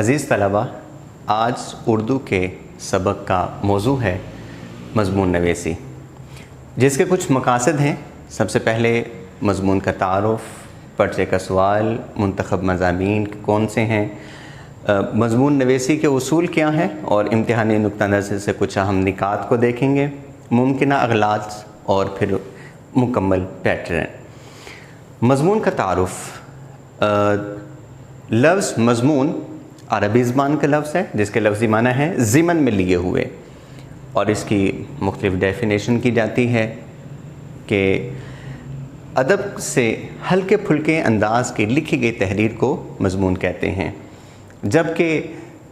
عزیز طلبہ، آج اردو کے سبق کا موضوع ہے مضمون نویسی، جس کے کچھ مقاصد ہیں۔ سب سے پہلے مضمون کا تعارف، پرچے کا سوال، منتخب مضامین کون سے ہیں، مضمون نویسی کے اصول کیا ہیں، اور امتحانی نقطہ نظر سے کچھ اہم نکات کو دیکھیں گے، ممکنہ اغلاط اور پھر مکمل پیٹرن۔ مضمون کا تعارف۔ لفظ مضمون عربی زبان کا لفظ ہے جس کے لفظی معنی ہے ضمن میں لیے ہوئے، اور اس کی مختلف ڈیفینیشن کی جاتی ہے کہ ادب سے ہلکے پھلکے انداز کی لکھی گئی تحریر کو مضمون کہتے ہیں، جبکہ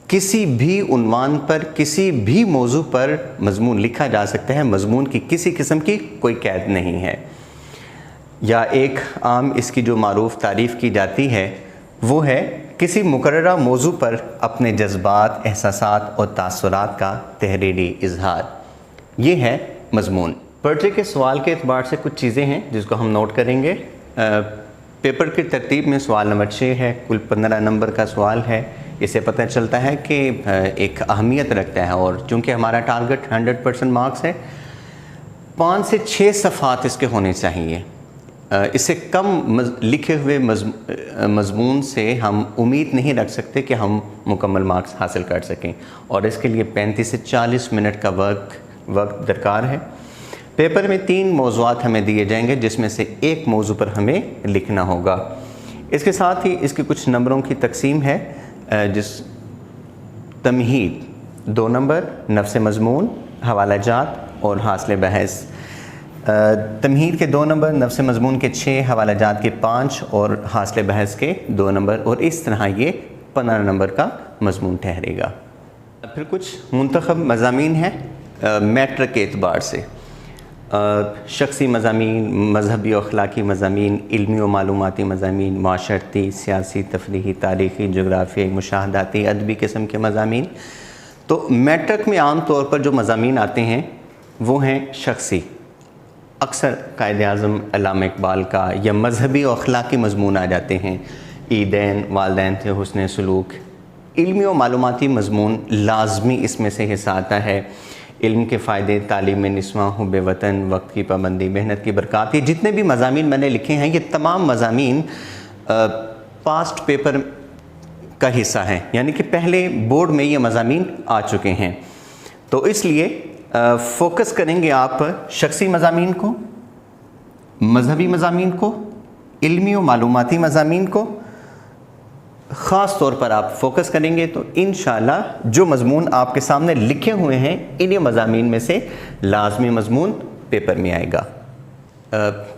کسی بھی عنوان پر کسی بھی موضوع پر مضمون لکھا جا سکتا ہے۔ مضمون کی کسی قسم کی کوئی قید نہیں ہے، یا ایک عام اس کی جو معروف تعریف کی جاتی ہے وہ ہے کسی مقررہ موضوع پر اپنے جذبات، احساسات اور تاثرات کا تحریری اظہار، یہ ہے مضمون۔ پرچے کے سوال کے اعتبار سے کچھ چیزیں ہیں جس کو ہم نوٹ کریں گے۔ پیپر کی ترتیب میں سوال نمبر 6 ہے، کل 15 نمبر کا سوال ہے۔ اس سے پتہ چلتا ہے کہ ایک اہمیت رکھتا ہے، اور چونکہ ہمارا ٹارگٹ 100% مارکس ہے، 5 سے 6 صفحات اس کے ہونے چاہیے۔ اس سے کم لکھے ہوئے مضمون سے ہم امید نہیں رکھ سکتے کہ ہم مکمل مارکس حاصل کر سکیں، اور اس کے لیے 35 سے 40 منٹ کا وقت درکار ہے۔ پیپر میں 3 موضوعات ہمیں دیے جائیں گے، جس میں سے ایک موضوع پر ہمیں لکھنا ہوگا۔ اس کے ساتھ ہی اس کی کچھ نمبروں کی تقسیم ہے، جس تمہید 2 نمبر، نفس مضمون، حوالہ جات اور حاصل بحث۔ تمہید کے 2 نمبر، نفس مضمون کے 6، حوالہ جات کے 5 اور حاصل بحث کے 2 نمبر، اور اس طرح یہ 15 نمبر کا مضمون ٹھہرے گا۔ پھر کچھ منتخب مضامین ہیں میٹرک کے اعتبار سے۔ شخصی مضامین، مذہبی و اخلاقی مضامین، علمی و معلوماتی مضامین، معاشرتی، سیاسی، تفریحی، تاریخی، جغرافیائی، مشاہداتی، ادبی قسم کے مضامین۔ تو میٹرک میں عام طور پر جو مضامین آتے ہیں وہ ہیں شخصی، اکثر قائد اعظم علامہ اقبال کا، یا مذہبی و اخلاقی مضمون آ جاتے ہیں، عیدین، والدین سے حسن سلوک۔ علمی و معلوماتی مضمون لازمی اس میں سے حصہ آتا ہے، علم کے فائدے، تعلیم نسواں، حب وطن، وقت کی پابندی، محنت کی برکات۔ یہ جتنے بھی مضامین میں نے لکھے ہیں، یہ تمام مضامین پاسٹ پیپر کا حصہ ہیں، یعنی کہ پہلے بورڈ میں یہ مضامین آ چکے ہیں۔ تو اس لیے فوکس کریں گے آپ شخصی مضامین کو، مذہبی مضامین کو، علمی و معلوماتی مضامین کو خاص طور پر آپ فوکس کریں گے، تو انشاءاللہ جو مضمون آپ کے سامنے لکھے ہوئے ہیں انہی مضامین میں سے لازمی مضمون پیپر میں آئے گا۔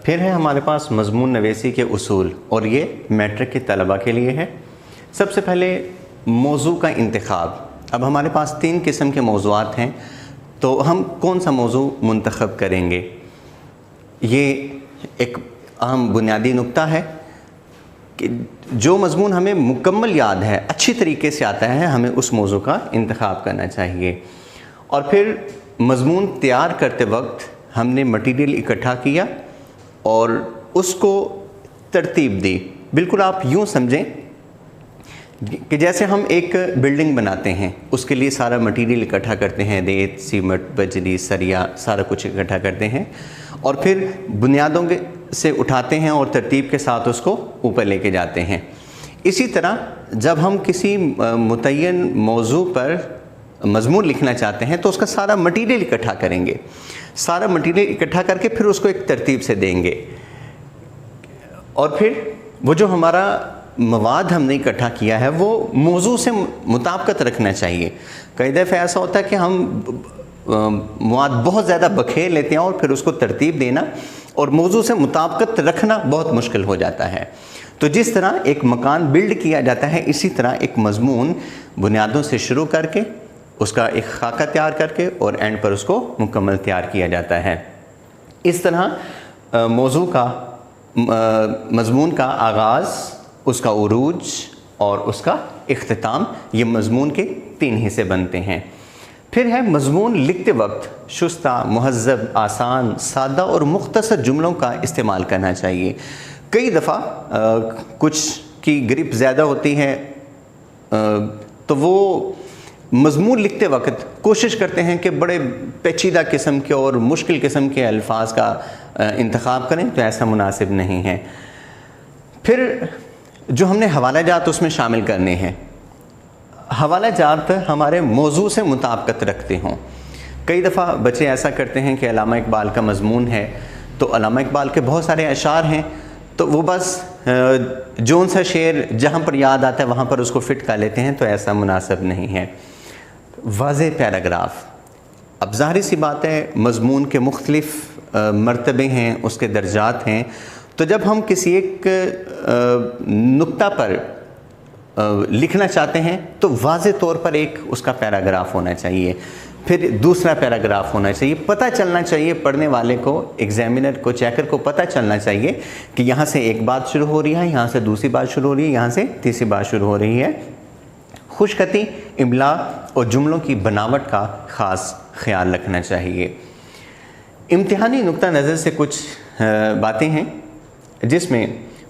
پھر ہے ہمارے پاس مضمون نویسی کے اصول، اور یہ میٹرک کے طلبہ کے لیے ہے۔ سب سے پہلے موضوع کا انتخاب۔ اب ہمارے پاس 3 قسم کے موضوعات ہیں، تو ہم کون سا موضوع منتخب کریں گے؟ یہ ایک اہم بنیادی نقطہ ہے کہ جو مضمون ہمیں مکمل یاد ہے، اچھی طریقے سے آتا ہے، ہمیں اس موضوع کا انتخاب کرنا چاہیے۔ اور پھر مضمون تیار کرتے وقت ہم نے مٹیریل اکٹھا کیا اور اس کو ترتیب دی۔ بالکل آپ یوں سمجھیں کہ جیسے ہم ایک بلڈنگ بناتے ہیں، اس کے لیے سارا مٹیریل اکٹھا کرتے ہیں، ریت، سیمنٹ، بجری، سریا، سارا کچھ اکٹھا کرتے ہیں، اور پھر بنیادوں سے اٹھاتے ہیں اور ترتیب کے ساتھ اس کو اوپر لے کے جاتے ہیں۔ اسی طرح جب ہم کسی متعین موضوع پر مضمون لکھنا چاہتے ہیں تو اس کا سارا مٹیریل اکٹھا کریں گے، سارا مٹیریل اکٹھا کر کے پھر اس کو ایک ترتیب سے دیں گے، اور پھر وہ جو ہمارا مواد ہم نے اکٹھا کیا ہے وہ موضوع سے مطابقت رکھنا چاہیے۔ کئی دفعہ ایسا ہوتا ہے کہ ہم مواد بہت زیادہ بکھیر لیتے ہیں اور پھر اس کو ترتیب دینا اور موضوع سے مطابقت رکھنا بہت مشکل ہو جاتا ہے۔ تو جس طرح ایک مکان بلڈ کیا جاتا ہے، اسی طرح ایک مضمون بنیادوں سے شروع کر کے اس کا ایک خاکہ تیار کر کے اور اینڈ پر اس کو مکمل تیار کیا جاتا ہے۔ اس طرح موضوع کا مضمون کا آغاز، اس کا عروج اور اس کا اختتام، یہ مضمون کے 3 حصے بنتے ہیں۔ پھر ہے مضمون لکھتے وقت شستہ، مہذب، آسان، سادہ اور مختصر جملوں کا استعمال کرنا چاہیے۔ کئی دفعہ کچھ کی گرپ زیادہ ہوتی ہے، تو وہ مضمون لکھتے وقت کوشش کرتے ہیں کہ بڑے پیچیدہ قسم کے اور مشکل قسم کے الفاظ کا انتخاب کریں، تو ایسا مناسب نہیں ہے۔ پھر جو ہم نے حوالہ جات اس میں شامل کرنے ہیں، حوالہ جات ہمارے موضوع سے مطابقت رکھتے ہوں۔ کئی دفعہ بچے ایسا کرتے ہیں کہ علامہ اقبال کا مضمون ہے تو علامہ اقبال کے بہت سارے اشعار ہیں، تو وہ بس جون سا شعر جہاں پر یاد آتا ہے وہاں پر اس کو فٹ کر لیتے ہیں، تو ایسا مناسب نہیں ہے۔ واضح پیراگراف، اب ظاہری سی بات ہے مضمون کے مختلف مرتبے ہیں، اس کے درجات ہیں، تو جب ہم کسی ایک نقطہ پر لکھنا چاہتے ہیں تو واضح طور پر ایک اس کا پیراگراف ہونا چاہیے، پھر دوسرا پیراگراف ہونا چاہیے، پتہ چلنا چاہیے پڑھنے والے کو، ایگزامینر کو، چیکر کو پتہ چلنا چاہیے کہ یہاں سے ایک بات شروع ہو رہی ہے، یہاں سے دوسری بات شروع ہو رہی ہے، یہاں سے تیسری بات شروع ہو رہی ہے۔ خوش خطی، املا اور جملوں کی بناوٹ کا خاص خیال رکھنا چاہیے۔ امتحانی نقطہ نظر سے کچھ باتیں ہیں جس میں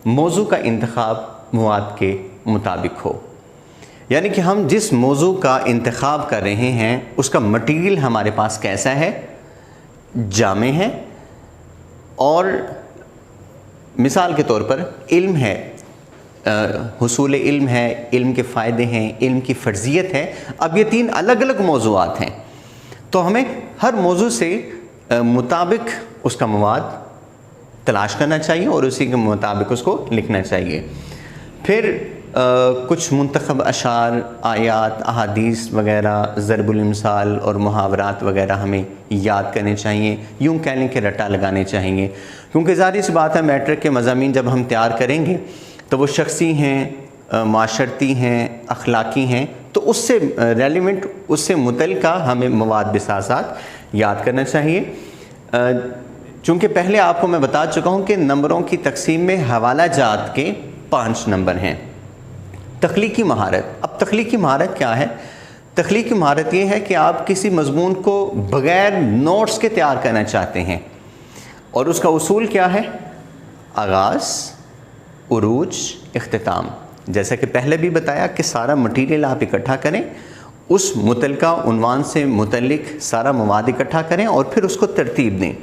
موضوع کا انتخاب مواد کے مطابق ہو، یعنی کہ ہم جس موضوع کا انتخاب کر رہے ہیں اس کا مٹیریل ہمارے پاس کیسا ہے، جامع ہے، اور مثال کے طور پر علم ہے، حصول علم ہے، علم کے فائدے ہیں، علم کی فرضیت ہے۔ اب یہ تین الگ الگ موضوعات ہیں، تو ہمیں ہر موضوع سے مطابق اس کا مواد تلاش کرنا چاہیے اور اسی کے مطابق اس کو لکھنا چاہیے۔ پھر کچھ منتخب اشعار، آیات، احادیث وغیرہ، ضرب الامثال اور محاورات وغیرہ ہمیں یاد کرنے چاہیے، یوں کہہ لیں کہ رٹا لگانے چاہیے، کیونکہ ظاہری سی بات ہے میٹرک کے مضامین جب ہم تیار کریں گے تو وہ شخصی ہیں، معاشرتی ہیں، اخلاقی ہیں، تو اس سے ریلیونٹ، اس سے متعلقہ ہمیں مواد بھی ساتھ ساتھ یاد کرنا چاہیے۔ چونکہ پہلے آپ کو میں بتا چکا ہوں کہ نمبروں کی تقسیم میں حوالہ جات کے 5 نمبر ہیں۔ تخلیقی مہارت، اب تخلیقی مہارت کیا ہے؟ تخلیقی مہارت یہ ہے کہ آپ کسی مضمون کو بغیر نوٹس کے تیار کرنا چاہتے ہیں، اور اس کا اصول کیا ہے؟ آغاز، عروج، اختتام۔ جیسا کہ پہلے بھی بتایا کہ سارا مٹیریل آپ اکٹھا کریں، اس متعلقہ عنوان سے متعلق سارا مواد اکٹھا کریں اور پھر اس کو ترتیب دیں۔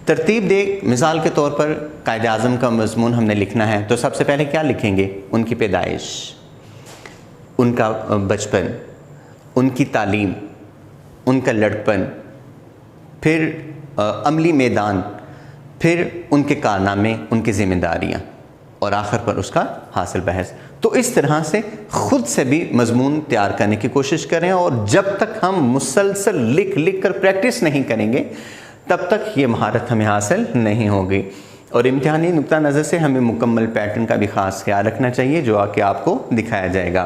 ترتیب دے، مثال کے طور پر قائد اعظم کا مضمون ہم نے لکھنا ہے تو سب سے پہلے کیا لکھیں گے؟ ان کی پیدائش، ان کا بچپن، ان کی تعلیم، ان کا لڑکپن، پھر عملی میدان، پھر ان کے کارنامے، ان کی ذمہ داریاں، اور آخر پر اس کا حاصل بحث۔ تو اس طرح سے خود سے بھی مضمون تیار کرنے کی کوشش کریں، اور جب تک ہم مسلسل لکھ لکھ کر پریکٹس نہیں کریں گے تب تک یہ مہارت ہمیں حاصل نہیں ہوگی۔ اور امتحانی نقطہ نظر سے ہمیں مکمل پیٹرن کا بھی خاص خیال رکھنا چاہیے جو کہ آپ کو دکھایا جائے گا۔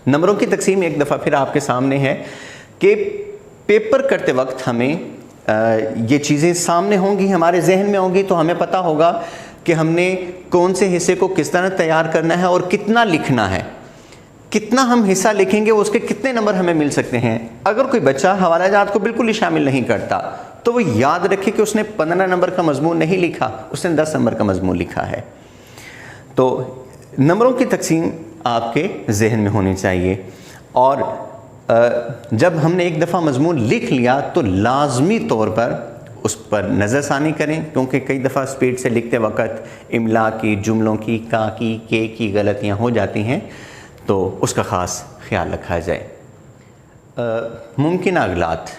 نمبروں کی تقسیم ایک دفعہ پھر آپ کے سامنے ہے کہ پیپر کرتے وقت ہمیں یہ چیزیں سامنے ہوں گی، ہمارے ذہن میں ہوں گی، تو ہمیں پتہ ہوگا کہ ہم نے کون سے حصے کو کس طرح تیار کرنا ہے اور کتنا لکھنا ہے۔ کتنا ہم حصہ لکھیں گے اس کے کتنے نمبر ہمیں مل سکتے ہیں۔ اگر کوئی بچہ حوالہ جات کو بالکل ہی شامل نہیں کرتا تو وہ یاد رکھے کہ اس نے 15 نمبر کا مضمون نہیں لکھا، اس نے 10 نمبر کا مضمون لکھا ہے۔ تو نمبروں کی تقسیم آپ کے ذہن میں ہونی چاہیے، اور جب ہم نے ایک دفعہ مضمون لکھ لیا تو لازمی طور پر اس پر نظر ثانی کریں، کیونکہ کئی دفعہ سپیڈ سے لکھتے وقت املا کی، جملوں کی، کا کی، کے کی غلطیاں ہو جاتی ہیں، تو اس کا خاص خیال رکھا جائے۔ ممکنہ اغلاط،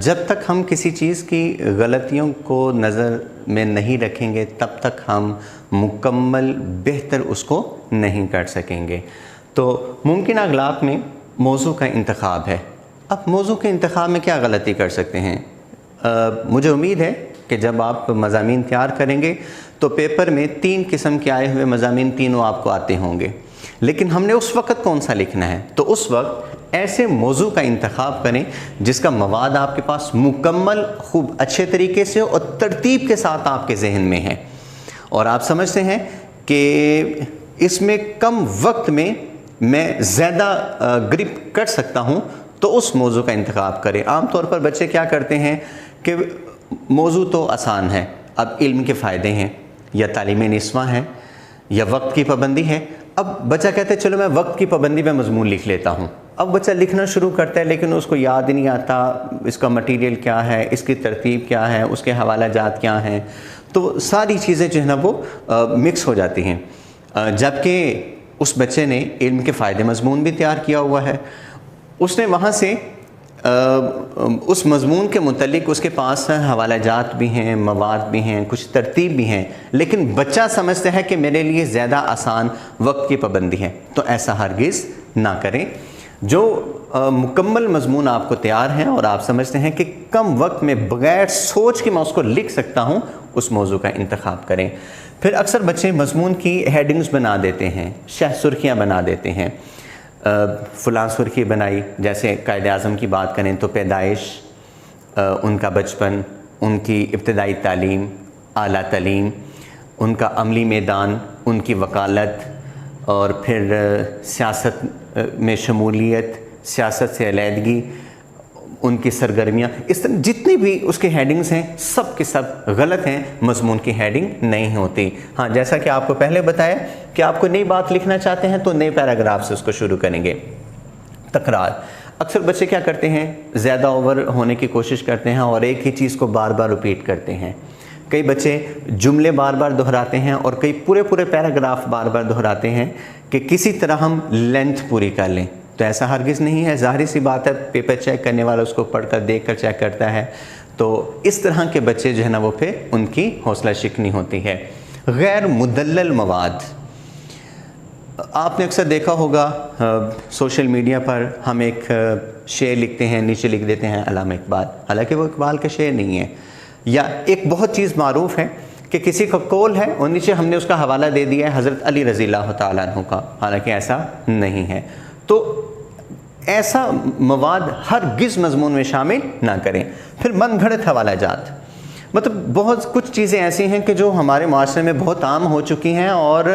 جب تک ہم کسی چیز کی غلطیوں کو نظر میں نہیں رکھیں گے تب تک ہم مکمل بہتر اس کو نہیں کر سکیں گے۔ تو ممکنہ اغلاط میں موضوع کا انتخاب ہے۔ اب موضوع کے انتخاب میں کیا غلطی کر سکتے ہیں؟ مجھے امید ہے کہ جب آپ مضامین تیار کریں گے تو پیپر میں 3 قسم کے آئے ہوئے مضامین تینوں آپ کو آتے ہوں گے، لیکن ہم نے اس وقت کون سا لکھنا ہے؟ تو اس وقت ایسے موضوع کا انتخاب کریں جس کا مواد آپ کے پاس مکمل، خوب اچھے طریقے سے اور ترتیب کے ساتھ آپ کے ذہن میں ہے، اور آپ سمجھتے ہیں کہ اس میں کم وقت میں زیادہ گرپ کر سکتا ہوں، تو اس موضوع کا انتخاب کریں۔ عام طور پر بچے کیا کرتے ہیں کہ موضوع تو آسان ہے، اب علم کے فائدے ہیں، یا تعلیم نسواں ہے، یا وقت کی پابندی ہے، اب بچہ کہتا ہے چلو میں وقت کی پابندی میں مضمون لکھ لیتا ہوں. اب بچہ لکھنا شروع کرتا ہے لیکن اس کو یاد نہیں آتا اس کا مٹیریل کیا ہے, اس کی ترتیب کیا ہے, اس کے حوالہ جات کیا ہیں, تو ساری چیزیں جو ہے نا وہ مکس ہو جاتی ہیں. جبکہ اس بچے نے علم کے فائدے مضمون بھی تیار کیا ہوا ہے, اس نے وہاں سے اس مضمون کے متعلق اس کے پاس حوالہ جات بھی ہیں, مواد بھی ہیں, کچھ ترتیب بھی ہیں, لیکن بچہ سمجھتا ہے کہ میرے لیے زیادہ آسان وقت کی پابندی ہے. تو ایسا ہرگز نہ کریں. جو مکمل مضمون آپ کو تیار ہیں اور آپ سمجھتے ہیں کہ کم وقت میں بغیر سوچ کے میں اس کو لکھ سکتا ہوں, اس موضوع کا انتخاب کریں. پھر اکثر بچے مضمون کی ہیڈنگز بنا دیتے ہیں, شہ سرخیاں بنا دیتے ہیں. فلاں سرخی بنائی, جیسے قائد اعظم کی بات کریں تو پیدائش, ان کا بچپن, ان کی ابتدائی تعلیم, اعلیٰ تعلیم, ان کا عملی میدان, ان کی وکالت, اور پھر سیاست میں شمولیت, سیاست سے علیحدگی, ان کی سرگرمیاں. اس طرح جتنی بھی اس کے ہیڈنگز ہیں سب کے سب غلط ہیں, مضمون کی ہیڈنگ نہیں ہوتی. ہاں, جیسا کہ آپ کو پہلے بتایا کہ آپ کو نئی بات لکھنا چاہتے ہیں تو نئے پیراگراف سے اس کو شروع کریں گے. تکرار. اکثر بچے کیا کرتے ہیں, زیادہ اوور ہونے کی کوشش کرتے ہیں اور ایک ہی چیز کو بار بار ریپیٹ کرتے ہیں. کئی بچے جملے بار بار دہراتے ہیں اور کئی پورے پیراگراف بار بار دہراتے ہیں کہ کسی طرح ہم لینتھ پوری کر لیں. تو ایسا ہرگز نہیں ہے. ظاہری سی بات ہے, پیپر چیک کرنے والا اس کو پڑھ کر دیکھ کر چیک کرتا ہے. تو اس طرح کے بچے جو ہے نا وہ پھر ان کی حوصلہ شکنی ہوتی ہے. غیر مدلل مواد. آپ نے اکثر دیکھا ہوگا سوشل میڈیا پر ہم ایک شعر لکھتے ہیں, نیچے لکھ دیتے ہیں علامہ اقبال, حالانکہ وہ اقبال کا شعر نہیں ہے. یا ایک بہت چیز معروف ہے کہ کسی کا قول ہے اور نیچے ہم نے اس کا حوالہ دے دیا ہے حضرت علی رضی اللہ تعالیٰ عنہ کا, حالانکہ ایسا نہیں ہے. تو ایسا مواد ہرگز مضمون میں شامل نہ کریں. پھر من گھڑت حوالہ جات. مطلب بہت کچھ چیزیں ایسی ہیں کہ جو ہمارے معاشرے میں بہت عام ہو چکی ہیں اور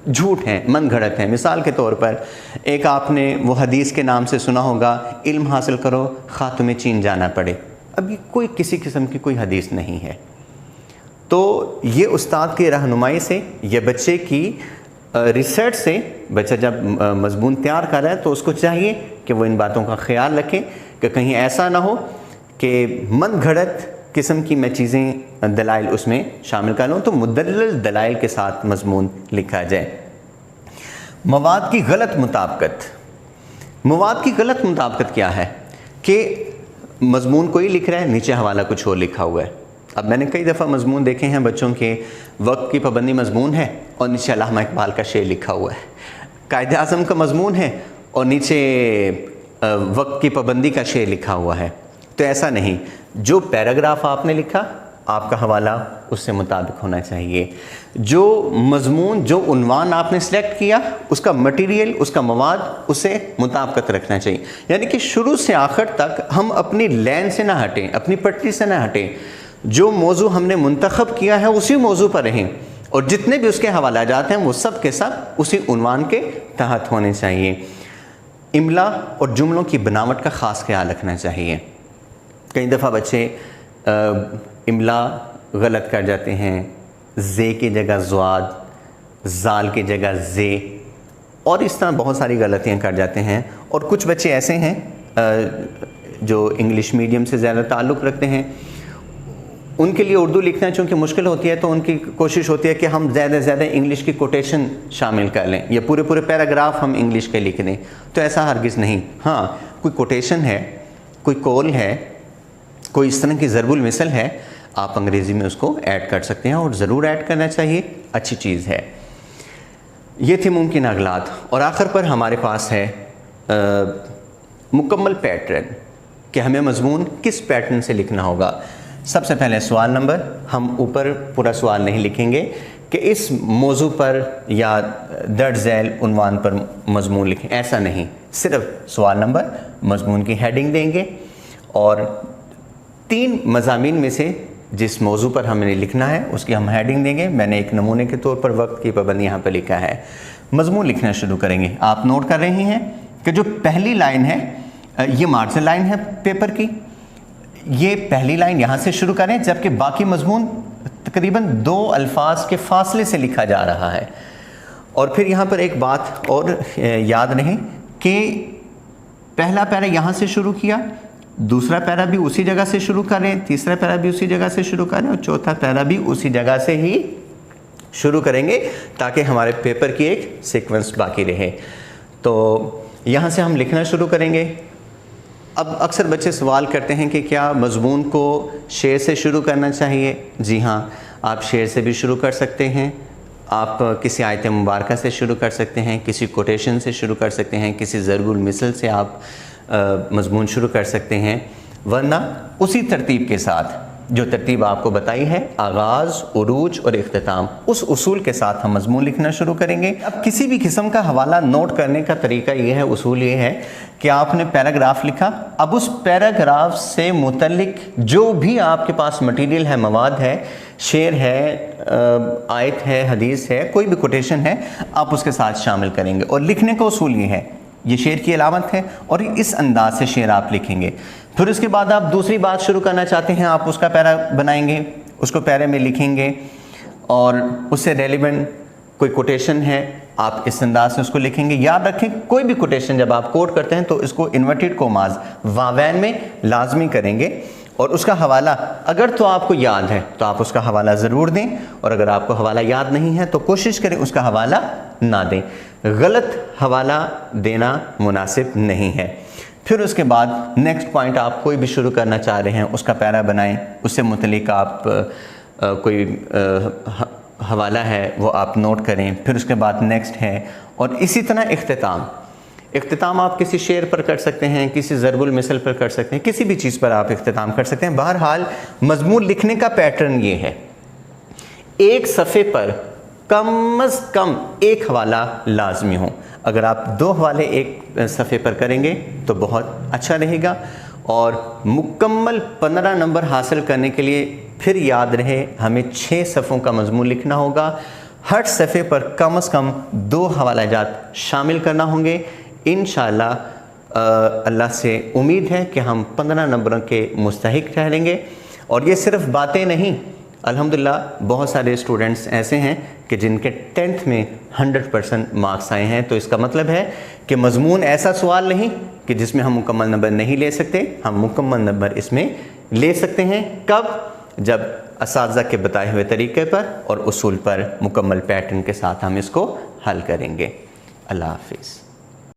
جھوٹ ہیں, من گھڑت ہیں. مثال کے طور پر ایک آپ نے وہ حدیث کے نام سے سنا ہوگا, علم حاصل کرو خواہ تمہیں چین جانا پڑے. اب یہ کوئی کسی قسم کی کوئی حدیث نہیں ہے. تو یہ استاد کی رہنمائی سے, یہ بچے کی ریسرچ سے, بچہ جب مضمون تیار کر رہا ہے تو اس کو چاہیے کہ وہ ان باتوں کا خیال رکھے کہ کہیں ایسا نہ ہو کہ من گھڑت قسم کی میں چیزیں دلائل اس میں شامل کر لوں. تو مدلل دلائل کے ساتھ مضمون لکھا جائے. مواد کی غلط مطابقت. مواد کی غلط مطابقت کیا ہے کہ مضمون کوئی لکھ رہا ہے, نیچے حوالہ کچھ اور لکھا ہوا ہے. اب میں نے کئی دفعہ مضمون دیکھے ہیں بچوں کے, وقت کی پابندی مضمون ہے اور نیچے علامہ اقبال کا شعر لکھا ہوا ہے. قائد اعظم کا مضمون ہے اور نیچے وقت کی پابندی کا شعر لکھا ہوا ہے. تو ایسا نہیں. جو پیراگراف آپ نے لکھا آپ کا حوالہ اس سے مطابق ہونا چاہیے. جو مضمون, جو عنوان آپ نے سلیکٹ کیا, اس کا مٹیریل, اس کا مواد اس سے مطابقت رکھنا چاہیے. یعنی کہ شروع سے آخر تک ہم اپنی لین سے نہ ہٹیں, اپنی پٹری سے نہ ہٹیں. جو موضوع ہم نے منتخب کیا ہے اسی موضوع پر رہیں, اور جتنے بھی اس کے حوالہ جات ہیں وہ سب کے سب اسی عنوان کے تحت ہونے چاہیے. املا اور جملوں کی بناوٹ کا خاص خیال رکھنا چاہیے. کئی دفعہ بچے املا غلط کر جاتے ہیں, زے کی جگہ زواد, زال کی جگہ زے, اور اس طرح بہت ساری غلطیاں کر جاتے ہیں. اور کچھ بچے ایسے ہیں جو انگلش میڈیم سے زیادہ تعلق رکھتے ہیں, ان کے لیے اردو لکھنا چونکہ مشکل ہوتی ہے تو ان کی کوشش ہوتی ہے کہ ہم زیادہ سے زیادہ انگلش کی کوٹیشن شامل کر لیں, یا پورے پیراگراف ہم انگلش کے لکھ دیں. تو ایسا ہرگز نہیں. ہاں, کوئی کوٹیشن ہے, کوئی قول ہے, کوئی اس طرح کی ضرب المثل ہے, آپ انگریزی میں اس کو ایڈ کر سکتے ہیں, اور ضرور ایڈ کرنا چاہیے, اچھی چیز ہے. یہ تھی ممکن اغلاط. اور آخر پر ہمارے پاس ہے مکمل پیٹرن کہ ہمیں مضمون کس پیٹرن سے لکھنا ہوگا. سب سے پہلے سوال نمبر. ہم اوپر پورا سوال نہیں لکھیں گے کہ اس موضوع پر یا درج ذیل عنوان پر مضمون لکھیں, ایسا نہیں. صرف سوال نمبر, مضمون کی ہیڈنگ دیں گے, اور 3 مضامین میں سے جس موضوع پر ہم نے لکھنا ہے اس کی ہم ہیڈنگ دیں گے. میں نے ایک نمونے کے طور پر وقت کی پابندی یہاں پہ لکھا ہے. مضمون لکھنا شروع کریں گے. آپ نوٹ کر رہے ہیں کہ جو پہلی لائن ہے یہ مارجن لائن ہے پیپر کی, یہ پہلی لائن یہاں سے شروع کریں, جبکہ باقی مضمون تقریباً 2 الفاظ کے فاصلے سے لکھا جا رہا ہے. اور پھر یہاں پر ایک بات اور یاد رہے کہ پہلا پیرا یہاں سے شروع کیا، دوسرا پیرا بھی اسی جگہ سے شروع کریں، تیسرا پیرا بھی اسی جگہ سے شروع کریں، اور چوتھا پیرا بھی اسی جگہ سے ہی شروع کریں گے تاکہ ہمارے پیپر کی ایک سیکوینس باقی رہے۔ تو یہاں سے ہم لکھنا شروع کریں گے۔ اب اکثر بچے سوال کرتے ہیں کہ کیا مضمون کو شعر سے شروع کرنا چاہیے؟ جی ہاں، آپ شعر سے بھی شروع کر سکتے ہیں، آپ کسی آیت مبارکہ سے شروع کر سکتے ہیں، کسی کوٹیشن سے شروع کر سکتے ہیں، کسی ضرب المثل سے آپ مضمون شروع کر سکتے ہیں، ورنہ اسی ترتیب کے ساتھ جو ترتیب آپ کو بتائی ہے، آغاز، عروج اور اختتام، اس اصول کے ساتھ ہم مضمون لکھنا شروع کریں گے۔ اب کسی بھی قسم کا حوالہ نوٹ کرنے کا طریقہ یہ ہے، اصول یہ ہے کہ آپ نے پیراگراف لکھا، اب اس پیراگراف سے متعلق جو بھی آپ کے پاس مٹیریل ہے، مواد ہے، شعر ہے، آیت ہے، حدیث ہے، کوئی بھی کوٹیشن ہے، آپ اس کے ساتھ شامل کریں گے۔ اور لکھنے کا اصول یہ ہے، یہ شعر کی علامت ہے اور اس انداز سے شعر آپ لکھیں گے۔ پھر اس کے بعد آپ دوسری بات شروع کرنا چاہتے ہیں، آپ اس کا پیرا بنائیں گے، اس کو پیرے میں لکھیں گے، اور اس سے ریلیونٹ کوئی کوٹیشن ہے، آپ اس انداز سے اس کو لکھیں گے۔ یاد رکھیں کوئی بھی کوٹیشن جب آپ کوٹ کرتے ہیں تو اس کو انورٹڈ کوماز واوین میں لازمی کریں گے، اور اس کا حوالہ اگر تو آپ کو یاد ہے تو آپ اس کا حوالہ ضرور دیں، اور اگر آپ کو حوالہ یاد نہیں ہے تو کوشش کریں اس کا حوالہ نہ دیں۔ غلط حوالہ دینا مناسب نہیں ہے۔ پھر اس کے بعد نیکسٹ پوائنٹ آپ کوئی بھی شروع کرنا چاہ رہے ہیں، اس کا پیرا بنائیں، اس سے متعلق آپ کوئی حوالہ ہے وہ آپ نوٹ کریں۔ پھر اس کے بعد نیکسٹ ہے، اور اسی طرح اختتام آپ کسی شعر پر کر سکتے ہیں، کسی ضرب المثل پر کر سکتے ہیں، کسی بھی چیز پر آپ اختتام کر سکتے ہیں۔ بہرحال مضمون لکھنے کا پیٹرن یہ ہے، ایک صفحے پر کم از کم ایک حوالہ لازمی ہو۔ اگر آپ 2 حوالے ایک صفحے پر کریں گے تو بہت اچھا رہے گا، اور مکمل 15 نمبر حاصل کرنے کے لیے پھر یاد رہے ہمیں 6 صفحوں کا مضمون لکھنا ہوگا، ہر صفحے پر کم از کم 2 حوالہ جات شامل کرنا ہوں گے۔ انشاءاللہ اللہ سے امید ہے کہ ہم 15 نمبروں کے مستحق ٹھہریں گے۔ اور یہ صرف باتیں نہیں، الحمدللہ بہت سارے اسٹوڈنٹس ایسے ہیں کہ جن کے 10th میں 100% مارکس آئے ہیں، تو اس کا مطلب ہے کہ مضمون ایسا سوال نہیں کہ جس میں ہم مکمل نمبر نہیں لے سکتے، ہم مکمل نمبر اس میں لے سکتے ہیں۔ کب؟ جب اساتذہ کے بتائے ہوئے طریقے پر اور اصول پر مکمل پیٹرن کے ساتھ ہم اس کو حل کریں گے۔ اللہ حافظ۔